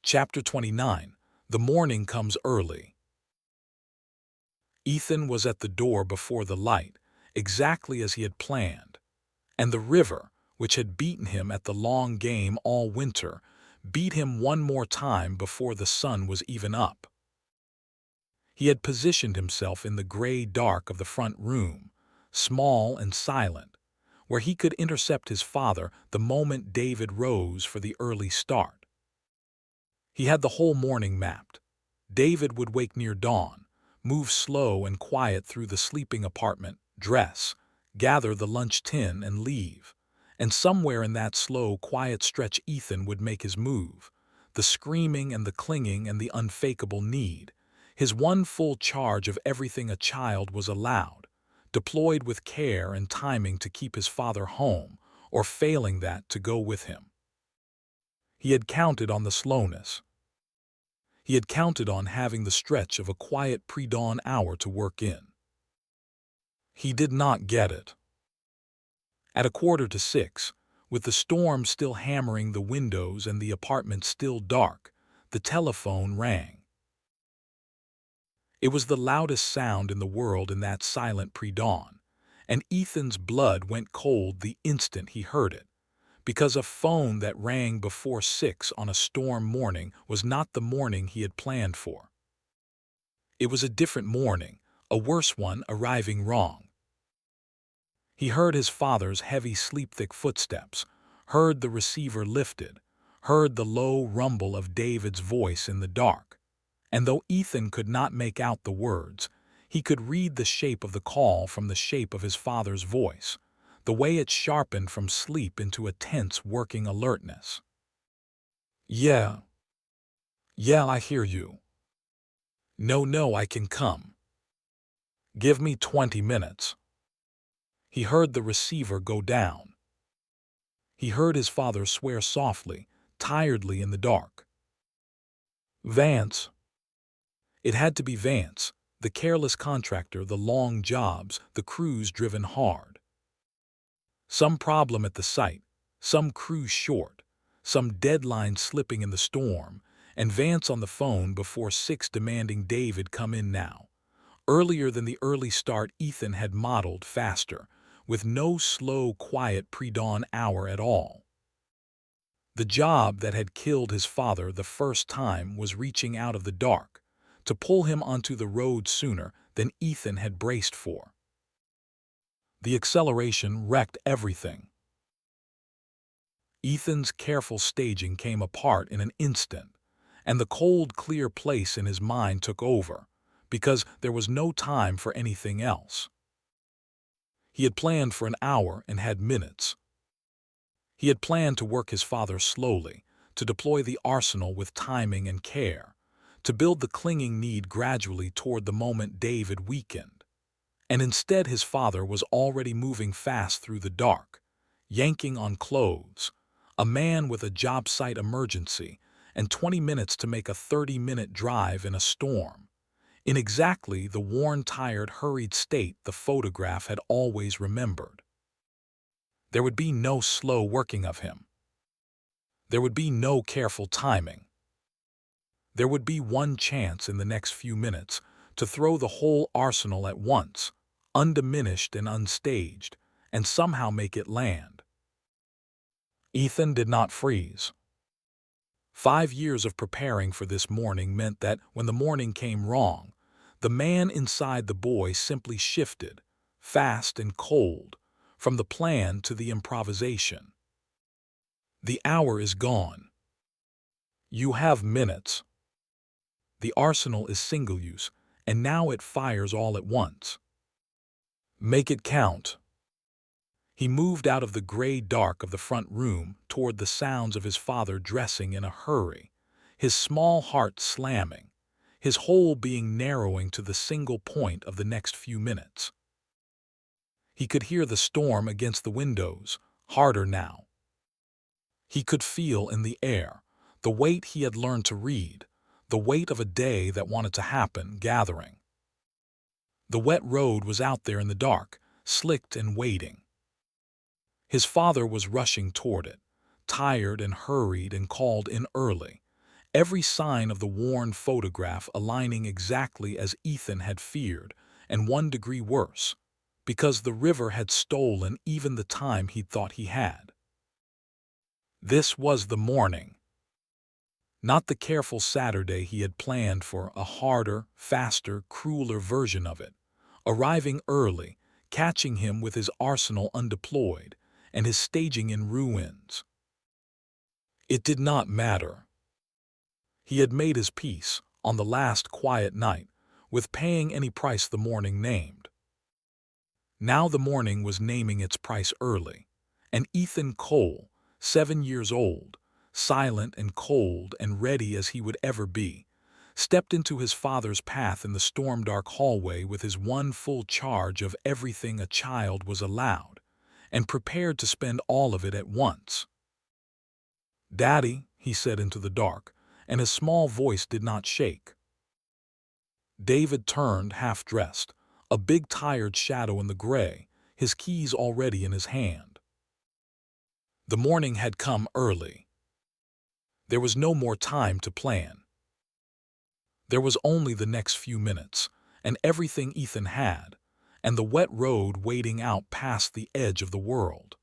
Chapter 29. The morning comes early. Ethan was at the door before the light, exactly as he had planned, and the river, which had beaten him at the long game all winter, beat him one more time before the sun was even up. He had positioned himself in the gray dark of the front room, small and silent, where he could intercept his father the moment David rose for the early start. He had the whole morning mapped. David would wake near dawn, move slow and quiet through the sleeping apartment, dress, gather the lunch tin and leave. And somewhere in that slow, quiet stretch Ethan would make his move, the screaming and the clinging and the unfakeable need, his one full charge of everything a child was allowed, deployed with care and timing to keep his father home, or failing that to go with him. He had counted on the slowness. He had counted on having the stretch of a quiet pre-dawn hour to work in. He did not get it. At 5:45, with the storm still hammering the windows and the apartment still dark, the telephone rang. It was the loudest sound in the world in that silent pre-dawn, and Ethan's blood went cold the instant he heard it. Because a phone that rang before 6 on a storm morning was not the morning he had planned for. It was a different morning, a worse one arriving wrong. He heard his father's heavy sleep-thick footsteps, heard the receiver lifted, heard the low rumble of David's voice in the dark, and though Ethan could not make out the words, he could read the shape of the call from the shape of his father's voice, the way it sharpened from sleep into a tense working alertness. Yeah, I hear you. No, I can come. Give me 20 minutes. He heard the receiver go down. He heard his father swear softly, tiredly in the dark. Vance. It had to be Vance, the careless contractor, the long jobs, the crews driven hard. Some problem at the site, some crew short, some deadline slipping in the storm, and Vance on the phone before 6 demanding David come in now. Earlier than the early start Ethan had modeled, faster, with no slow, quiet pre-dawn hour at all. The job that had killed his father the first time was reaching out of the dark, to pull him onto the road sooner than Ethan had braced for. The acceleration wrecked everything. Ethan's careful staging came apart in an instant, and the cold, clear place in his mind took over, because there was no time for anything else. He had planned for an hour and had minutes. He had planned to work his father slowly, to deploy the arsenal with timing and care, to build the clinging need gradually toward the moment David weakened. And instead his father was already moving fast through the dark, yanking on clothes, a man with a job site emergency, and 20 minutes to make a 30-minute drive in a storm, in exactly the worn, tired, hurried state the photograph had always remembered. There would be no slow working of him. There would be no careful timing. There would be one chance in the next few minutes to throw the whole arsenal at once, undiminished and unstaged, and somehow make it land. Ethan did not freeze. 5 years of preparing for this morning meant that when the morning came wrong, the man inside the boy simply shifted, fast and cold, from the plan to the improvisation. The hour is gone. You have minutes. The arsenal is single-use, and now it fires all at once. Make it count. He moved out of the gray dark of the front room toward the sounds of his father dressing in a hurry, his small heart slamming, his whole being narrowing to the single point of the next few minutes. He could hear the storm against the windows, harder now. He could feel in the air the weight he had learned to read, the weight of a day that wanted to happen, gathering. The wet road was out there in the dark, slicked and waiting. His father was rushing toward it, tired and hurried and called in early, every sign of the worn photograph aligning exactly as Ethan had feared, and 1 degree worse, because the river had stolen even the time he'd thought he had. This was the morning. Not the careful Saturday he had planned for, a harder, faster, crueler version of it, arriving early, catching him with his arsenal undeployed, and his staging in ruins. It did not matter. He had made his peace, on the last quiet night, with paying any price the morning named. Now the morning was naming its price early, and Ethan Cole, 7 years old, silent and cold and ready as he would ever be, stepped into his father's path in the storm-dark hallway with his one full charge of everything a child was allowed, and prepared to spend all of it at once. "Daddy," he said into the dark, and his small voice did not shake. David turned, half-dressed, a big tired shadow in the gray, his keys already in his hand. The morning had come early. There was no more time to plan. There was only the next few minutes, and everything Ethan had, and the wet road wading out past the edge of the world.